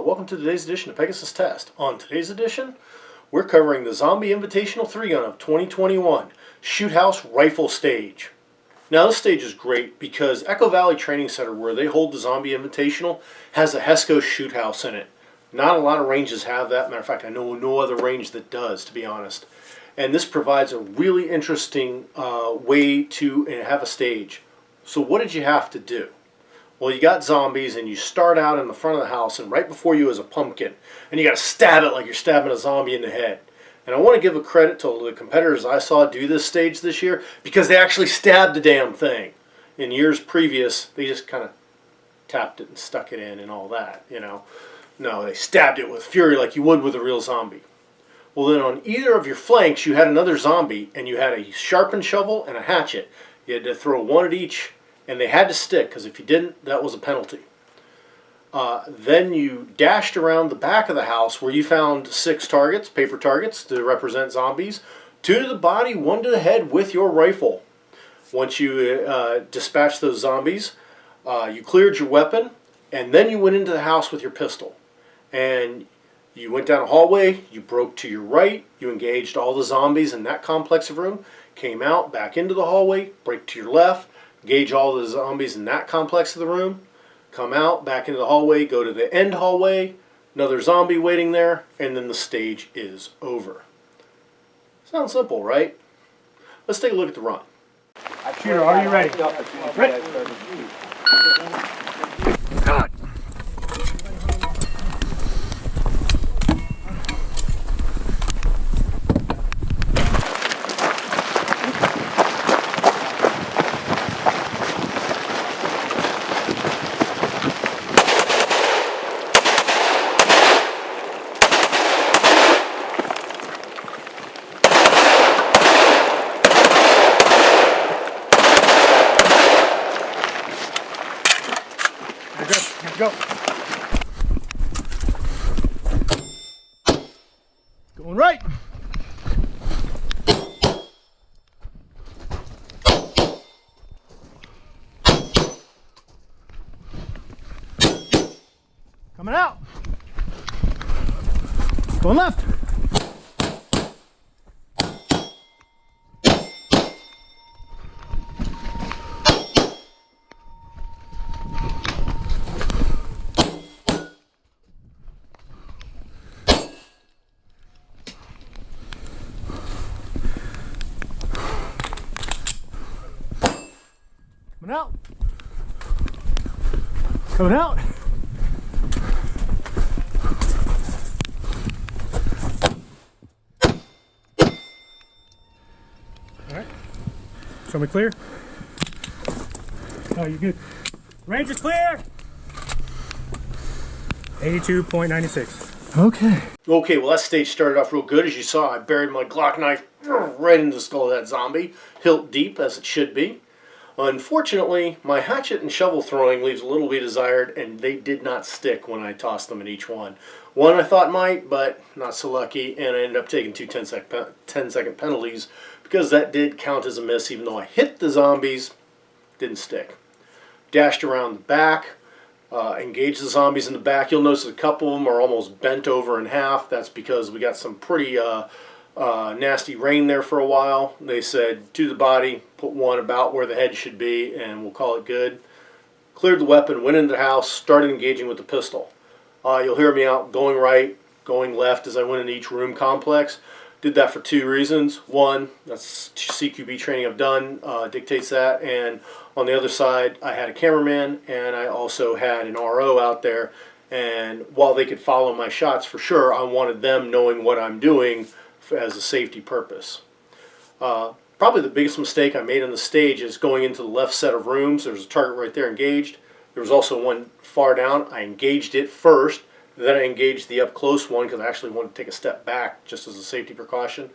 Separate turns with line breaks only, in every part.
welcome to today's edition of Pegasus Test. On today's edition, we're covering the Zombie Invitational 3-Gun of 2021 Shoot House Rifle Stage. Now this stage is great because Echo Valley Training Center, where they hold the Zombie Invitational, has a HESCO shoot house in it. Not a lot of ranges have that. Matter of fact, I know no other range that does, to be honest. And this provides a really interesting way to have a stage. So what did you have to do? Well, you got zombies, and you start out in the front of the house, and right before you is a pumpkin, and you got to stab it like you're stabbing a zombie in the head. And I want to give a credit to the competitors I saw do this stage this year because they actually stabbed the damn thing. In years previous, they just kind of tapped it and stuck it in and all that, you know. No, they stabbed it with fury like you would with a real zombie. Well, then on either of your flanks, you had another zombie, and you had a sharpened shovel and a hatchet. You had to throw one at each, and they had to stick, because if you didn't, that was a penalty. Then you dashed around the back of the house where you found 6 targets, paper targets, to represent zombies. 2 to the body, 1 to the head with your rifle. Once you dispatched those zombies, you cleared your weapon, and then you went into the house with your pistol. And you went down a hallway, you broke to your right, you engaged all the zombies in that complex of room, came out, back into the hallway, break to your left, engage all the zombies in that complex of the room, come out, back into the hallway, go to the end hallway, another zombie waiting there, and then the stage is over. Sounds simple, right? Let's take a look at the run.
Shooter, are you ready?
Ready.
God. Go. Going right. Coming out. Going left. Coming out. Coming out. All right. Show me clear. Oh, you good. Range is clear. 82.96.
Okay, well that stage started off real good. As you saw, I buried my Glock knife right into the skull of that zombie. Hilt deep, as it should be. Unfortunately, my hatchet and shovel throwing leaves a little to be desired, and they did not stick when I tossed them at each one. One I thought might, but not so lucky, and I ended up taking 2 10-second penalties because that did count as a miss, even though I hit the zombies, didn't stick. Dashed around the back, engaged the zombies in the back. You'll notice a couple of them are almost bent over in half. That's because we got some pretty nasty rain there for a while. They said to the body, put one about where the head should be, and we'll call it good. Cleared the weapon, went into the house, started engaging with the pistol. You'll hear me out going right, going left as I went into each room complex. Did that for 2 reasons. One, that's CQB training I've done, dictates that. And on the other side, I had a cameraman, and I also had an RO out there. And while they could follow my shots for sure, I wanted them knowing what I'm doing as a safety purpose. Probably the biggest mistake I made on the stage is going into the left set of rooms. There's a target right there engaged. There was also one far down. I engaged it first. Then I engaged the up close one because I actually wanted to take a step back just as a safety precaution.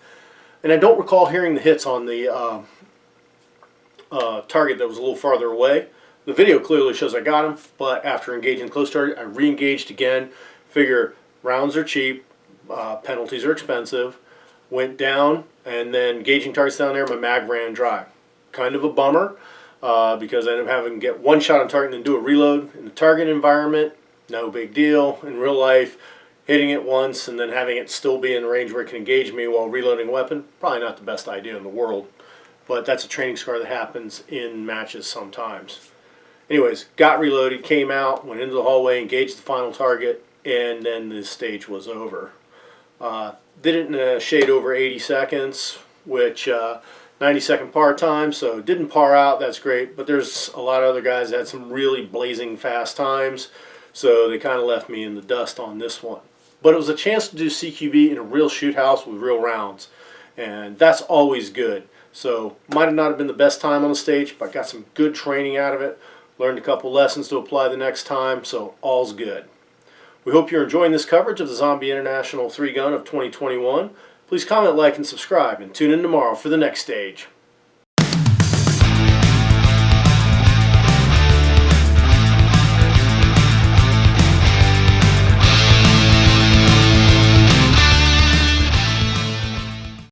And I don't recall hearing the hits on the target that was a little farther away. The video clearly shows I got him, but after engaging the close target, I re-engaged again. Figure rounds are cheap, penalties are expensive. Went down, and then engaging targets down there, my mag ran dry. Kind of a bummer, because I ended up having to get one shot on target and then do a reload. In the target environment, No big deal. In real life, hitting it once and then having it still be in a range where it can engage me while reloading a weapon, probably not the best idea in the world. But that's a training scar that happens in matches sometimes. Anyways, got reloaded, came out, went into the hallway, engaged the final target, and then the stage was over. Did it in a shade over 80 seconds, which 90-second par time, so didn't par out, that's great, but there's a lot of other guys that had some really blazing fast times, so they kind of left me in the dust on this one. But it was a chance to do CQB in a real shoot house with real rounds, and that's always good. So might have not have been the best time on the stage, but got some good training out of it, learned a couple lessons to apply the next time, so all's good. We hope you're enjoying this coverage of the Zombie International 3 Gun of 2021. Please comment, like, and subscribe, and tune in tomorrow for the next stage.